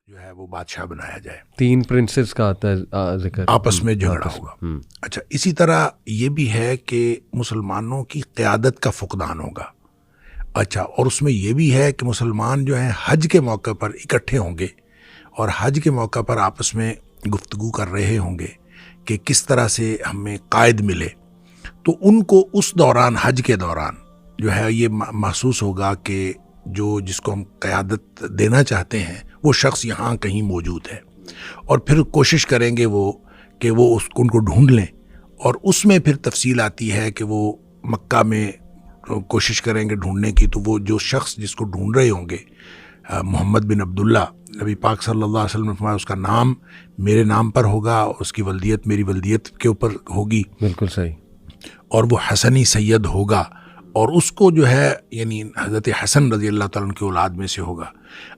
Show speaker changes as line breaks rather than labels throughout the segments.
جو ہے وہ بادشاہ بنایا جائے.
3 پرنسز کا آتا ہے ذکر,
آپس میں جھگڑا ہوگا. اچھا, اسی طرح یہ بھی ہے کہ مسلمانوں کی قیادت کا فقدان ہوگا. اچھا, اور اس میں یہ بھی ہے کہ مسلمان جو ہیں حج کے موقع پر اکٹھے ہوں گے اور حج کے موقع پر آپس میں گفتگو کر رہے ہوں گے کہ کس طرح سے ہمیں قائد ملے. تو ان کو اس دوران, حج کے دوران جو ہے یہ محسوس ہوگا کہ جس کو ہم قیادت دینا چاہتے ہیں وہ شخص یہاں کہیں موجود ہے, اور پھر کوشش کریں گے کہ وہ ان کو ڈھونڈ لیں. اور اس میں پھر تفصیل آتی ہے کہ وہ مکہ میں کوشش کریں گے ڈھونڈنے کی, تو وہ جو شخص جس کو ڈھونڈ رہے ہوں گے محمد بن عبداللہ, نبی پاک صلی اللہ علیہ وسلم نے فرمایا اس کا نام میرے نام پر ہوگا, اس کی ولدیت میری ولدیت کے اوپر ہوگی.
بالکل صحیح.
اور وہ حسنی سید ہوگا, اور اس کو جو ہے یعنی حضرت حسن رضی اللہ تعالیٰ عنہ کی اولاد میں سے ہوگا.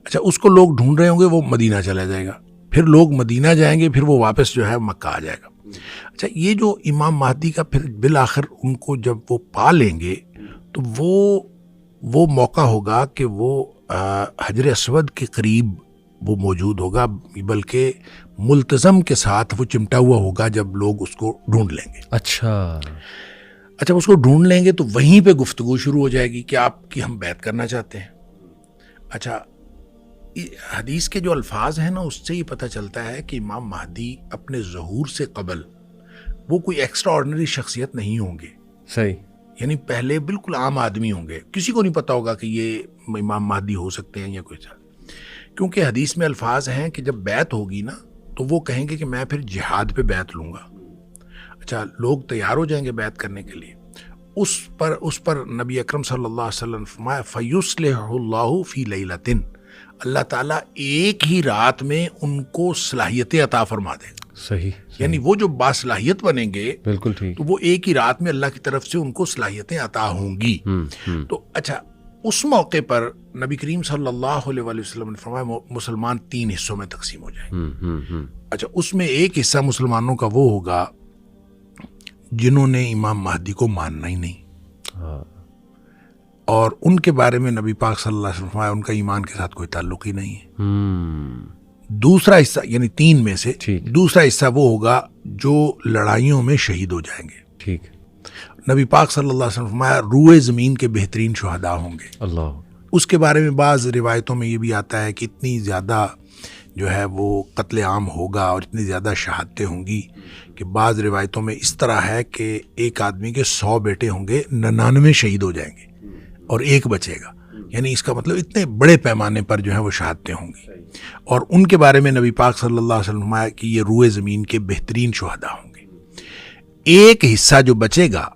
اچھا, اس کو لوگ ڈھونڈ رہے ہوں گے, وہ مدینہ چلا جائے گا, پھر لوگ مدینہ جائیں گے, پھر وہ واپس جو ہے مکہ آ جائے گا. اچھا, یہ جو امام مہدی کا پھر بالآخر ان کو جب وہ پا لیں گے تو وہ موقع ہوگا کہ وہ حجر اسود کے قریب وہ موجود ہوگا, بلکہ ملتزم کے ساتھ وہ چمٹا ہوا ہوگا جب لوگ اس کو ڈھونڈ لیں گے.
اچھا,
اس کو ڈھونڈ لیں گے تو وہیں پہ گفتگو شروع ہو جائے گی کہ آپ کی ہم بیعت کرنا چاہتے ہیں. اچھا, حدیث کے جو الفاظ ہیں نا, اس سے یہ پتہ چلتا ہے کہ امام مہدی اپنے ظہور سے قبل وہ کوئی ایکسٹرا آرڈنری شخصیت نہیں ہوں گے.
صحیح.
یعنی پہلے بالکل عام آدمی ہوں گے, کسی کو نہیں پتا ہوگا کہ یہ امام مہدی ہو سکتے ہیں یا کوئی سا, کیونکہ حدیث میں الفاظ ہیں کہ جب بیعت ہوگی نا تو وہ کہیں گے کہ میں پھر جہاد پہ بیعت لوں گا. اچھا, لوگ تیار ہو جائیں گے بیعت کرنے کے لیے. اس پر نبی اکرم صلی اللہ علیہ وسلم فرمایا فَيُصْلِحُ اللَّهُ فِي لَيْلَةٍ, اللہ تعالیٰ ایک ہی رات میں ان کو صلاحیتیں عطا فرما دے گا.
صحیح.
یعنی وہ جو باصلاحیت بنیں گے,
بالکل ٹھیک,
تو وہ ایک ہی رات میں اللہ کی طرف سے ان کو صلاحیتیں عطا ہوں گی. تو اچھا, اس موقع پر نبی کریم صلی اللہ علیہ وسلم نے فرمایا مسلمان 3 حصوں میں تقسیم ہو جائیں. اچھا, اس میں ایک حصہ مسلمانوں کا وہ ہوگا جنہوں نے امام مہدی کو ماننا ہی نہیں, اور ان کے بارے میں نبی پاک صلی اللہ علیہ وسلم فرمایا ان کا ایمان کے ساتھ کوئی تعلق ہی نہیں ہے. دوسرا حصہ یعنی 3 میں سے دوسرا حصہ وہ ہوگا جو لڑائیوں میں شہید ہو جائیں گے.
ٹھیک.
نبی پاک صلی اللہ علیہ وسلم فرمایا روئے زمین کے بہترین شہداء ہوں گے.
اللہ.
اس کے بارے میں بعض روایتوں میں یہ بھی آتا ہے کہ اتنی زیادہ جو ہے وہ قتل عام ہوگا اور اتنی زیادہ شہادتیں ہوں گی کہ بعض روایتوں میں اس طرح ہے کہ ایک آدمی کے 100 بیٹے ہوں گے, 99 شہید ہو جائیں گے اور ایک بچے گا. یعنی اس کا مطلب اتنے بڑے پیمانے پر جو ہے وہ شہادتیں ہوں گی. اور ان کے بارے میں نبی پاک صلی اللہ علیہ وسلم فرمایا کہ یہ روئے زمین کے بہترین شہداء ہوں گے. ایک حصہ جو بچے گا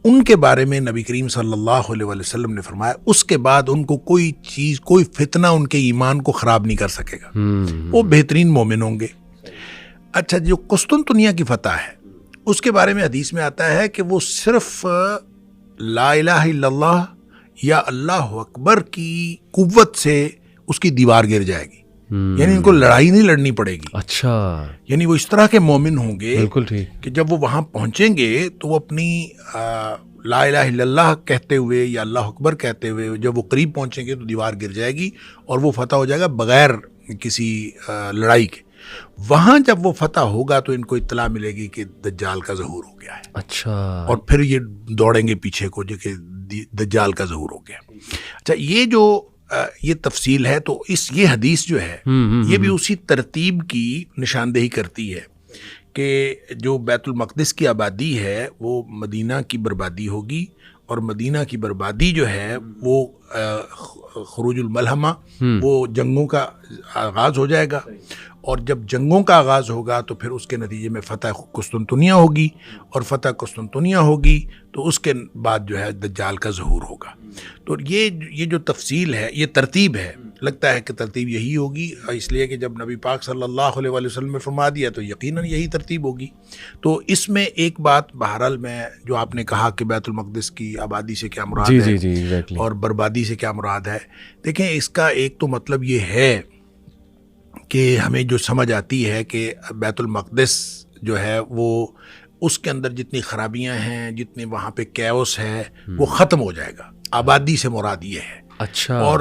ان کے بارے میں نبی کریم صلی اللہ علیہ وسلم نے فرمایا اس کے بعد ان کو کوئی چیز, کوئی فتنہ ان کے ایمان کو خراب نہیں کر سکے گا, وہ بہترین مومن ہوں گے. اچھا, جو قسطنطنیہ کی فتح ہے اس کے بارے میں حدیث میں آتا ہے کہ وہ صرف لا الہ الا اللہ یا اللہ اکبر کی قوت سے اس کی دیوار گر جائے گی. یعنی ان کو لڑائی نہیں لڑنی پڑے گی.
اچھا,
یعنی وہ اس طرح کے مومن ہوں گے.
بالکل ٹھیک.
کہ جب وہ وہاں پہنچیں گے تو وہ اپنی لا الہ الا اللہ کہتے ہوئے یا اللہ اکبر کہتے ہوئے جب وہ قریب پہنچیں گے تو دیوار گر جائے گی اور وہ فتح ہو جائے گا بغیر کسی لڑائی کے. وہاں جب وہ فتح ہوگا تو ان کو اطلاع ملے گی کہ دجال کا ظہور ہو گیا ہے.
اچھا,
اور پھر یہ دوڑیں گے پیچھے کو جو کہ دجال کا ظہور ہو گیا. اچھا, یہ جو یہ تفصیل ہے تو یہ حدیث جو ہے یہ بھی اسی ترتیب کی نشاندہی کرتی ہے کہ جو بیت المقدس کی آبادی ہے وہ مدینہ کی بربادی ہوگی, اور مدینہ کی بربادی جو ہے وہ خروج الملحمہ, وہ جنگوں کا آغاز ہو جائے گا. اور جب جنگوں کا آغاز ہوگا تو پھر اس کے نتیجے میں فتح قسطنطنیہ ہوگی, اور فتح قسطنطنیہ ہوگی تو اس کے بعد جو ہے دجال کا ظہور ہوگا. تو یہ جو تفصیل ہے, یہ ترتیب ہے, لگتا ہے کہ ترتیب یہی ہوگی, اس لیے کہ جب نبی پاک صلی اللہ علیہ وسلم نے فرما دیا تو یقیناً یہی ترتیب ہوگی. تو اس میں ایک بات بہرحال میں جو آپ نے کہا کہ بیت المقدس کی آبادی سے کیا مراد ہے اور بربادی سے کیا مراد ہے, دیکھیں اس کا ایک تو مطلب یہ ہے کہ ہمیں جو سمجھ آتی ہے کہ بیت المقدس جو ہے وہ اس کے اندر جتنی خرابیاں ہیں, جتنے وہاں پہ کیوس ہے, وہ ختم ہو جائے گا. آبادی سے مراد یہ ہے.
اچھا.
اور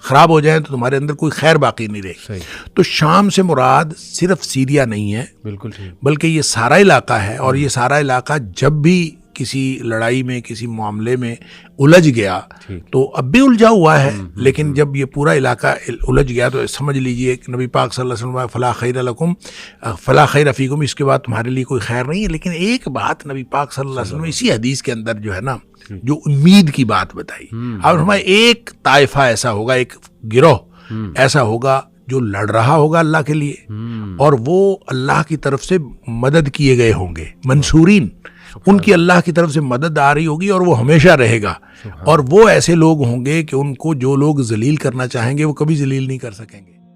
خراب ہو جائیں تو تمہارے اندر کوئی خیر باقی نہیں رہے. تو شام سے مراد صرف سیریا نہیں ہے,
بالکل
بلکہ یہ سارا علاقہ ہے. اور یہ سارا علاقہ جب بھی کسی لڑائی میں کسی معاملے میں الجھ گیا تو اب بھی الجھا ہوا ہے, لیکن جب یہ پورا علاقہ الجھ گیا تو سمجھ لیجئے کہ نبی پاک صلی اللہ علیہ وسلم فلا خیر لکم فلا خیر فیکم, اس کے بعد تمہارے لیے کوئی خیر نہیں ہے. لیکن ایک بات نبی پاک صلی اللہ علیہ وسلم اسی حدیث کے اندر جو ہے نا, جو امید کی بات بتائی. اب ہمارے ایک طائفہ ایسا ہوگا, ایک گروہ ایسا ہوگا جو لڑ رہا ہوگا اللہ کے لیے, اور وہ اللہ کی طرف سے مدد کیے گئے ہوں گے, منصورین, ان کی اللہ کی طرف سے مدد آ رہی ہوگی, اور وہ ہمیشہ رہے گا. اور وہ ایسے لوگ ہوں گے کہ ان کو جو لوگ ذلیل کرنا چاہیں گے وہ کبھی ذلیل نہیں کر سکیں گے.